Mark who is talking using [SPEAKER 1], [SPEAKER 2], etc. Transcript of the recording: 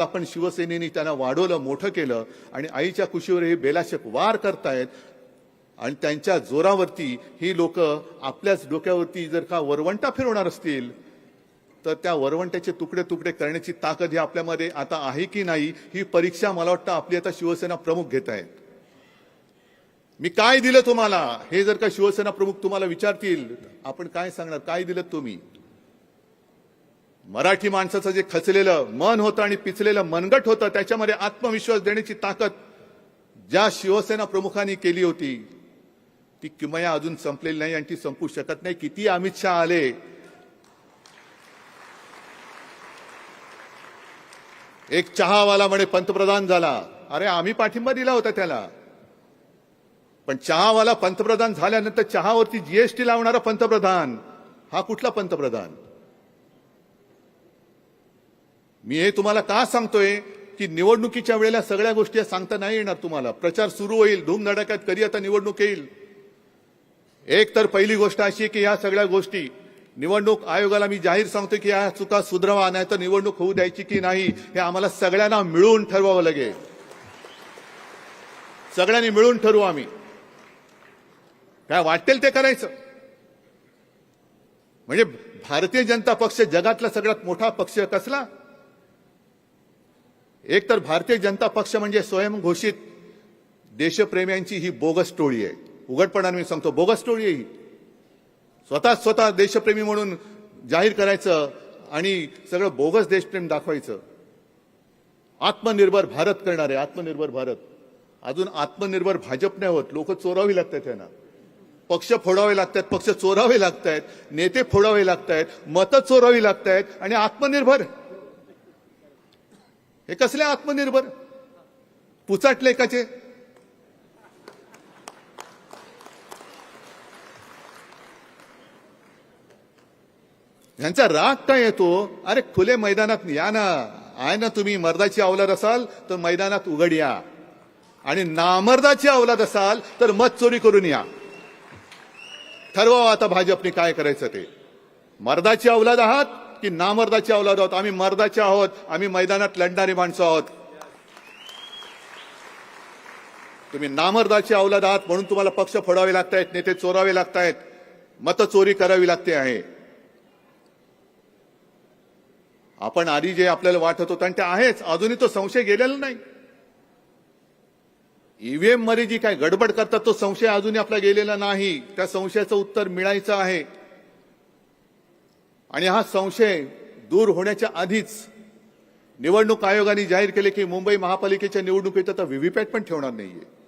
[SPEAKER 1] आपण शिवसेनेने त्यांना वाढवलं, मोठं केलं आणि आईच्या कुशीवर हे बेलाशक वार करतायत आणि त्यांच्या जोरावरती ही लोक आपल्याच डोक्यावरती जर का वरवंटा फिरवणार असतील तर त्या वरवंट्याचे तुकडे तुकडे करण्याची ताकद ही आपल्यामध्ये आता आहे की नाही ही परीक्षा मला वाटतं आपली आता शिवसेना प्रमुख घेत आहेत. मी काय दिलं तुम्हाला हे जर का शिवसेना प्रमुख तुम्हाला विचारतील आपण काय सांगणार, काय दिलं तुम्ही? मराठी माणसाचं जे खचलेलं मन होतं आणि पिचलेलं मनगट होतं त्याच्यामध्ये आत्मविश्वास देण्याची ताकद ज्या शिवसेना प्रमुखांनी केली होती ती किमया अजून संपलेली नाही आणि ती संपू शकत नाही. किती अमित शहा आले, एक चहावाला म्हणे पंतप्रधान झाला. अरे आम्ही पाठिंबा दिला होता त्याला, पण चहावाला पंतप्रधान झाल्यानंतर चहावरती जीएसटी लावणारा पंतप्रधान हा कुठला पंतप्रधान? मी हे तुम्हाला का सांगतोय की निवडणुकीच्या वेळेला सगळ्या गोष्टी सांगता नाही येणार तुम्हाला. प्रचार सुरू होईल धूमधडाक्यात, कधी आता निवडणूक येईल. एक तर पहिली गोष्ट अशी की या सगळ्या गोष्टी निवडणूक आयोगाला मी जाहीर सांगतो की या चुका सुधारावा, नाही तर निवडणूक होऊ द्यायची की नाही हे आम्हाला सगळ्यांना मिळून ठरवावं लागेल. सगळ्यांनी मिळून ठरवू. आम्ही काय वाटेल ते करायचं. म्हणजे भारतीय जनता पक्ष जगातला सगळ्यात मोठा पक्ष कसला? एक तर भारतीय जनता पक्ष म्हणजे स्वयंघोषित देशप्रेम्यांची ही बोगस टोळी आहे. उघडपणाने मी सांगतो बोगस टोळी आहे ही. स्वतः देशप्रेमी म्हणून जाहीर करायचं आणि सगळं बोगस देशप्रेम दाखवायचं. आत्मनिर्भर भारत करणारे, आत्मनिर्भर भारत. अजून आत्मनिर्भर भाजप नाही होत. लोक चोरावी लागतात त्यांना, पक्ष फोडावे लागतात, पक्ष चोरावे लागतात, नेते फोडावे लागतात, मतं चोरावी लागतात आणि आत्मनिर्भर हे कसले आत्मनिर्भर? पुचाटले काचे? यांचा राग काय येतो? अरे खुले मैदानात या ना, आहे ना, तुम्ही मर्दाची अवलाद असाल तर मैदानात उघड या आणि नामर्दाची अवलाद असाल तर मत चोरी करून या. ठरवा आता भाजपने काय करायचं ते. मर्दाची अवलाद आहात की नामर्दाची अवलाद आहोत? आम्ही मर्दाचे आहोत. आम्ही मैदानात लढणारी माणसं आहोत. तुम्ही नामर्दाची अवलाद आहात म्हणून तुम्हाला पक्ष फोडावे लागतायत, नेते चोरावे लागतायत, मतं चोरी करावी लागते आहे. आपण आधी जे आपल्याला वाटत होतं आणि ते आहेच, अजूनही तो संशय गेलेला नाही. ईव्हीएम मध्ये जी काय गडबड करतात तो संशय अजूनही आपला गेलेला नाही. त्या संशयाचं उत्तर मिळायचं आहे आणि हा संशय दूर होण्याच्या आधीच निवडणूक आयोगाने जाहीर केले की मुंबई महापालिकेच्या निवडणुकीत आता व्हीव्हीपॅट पण ठेवणार नाहीये.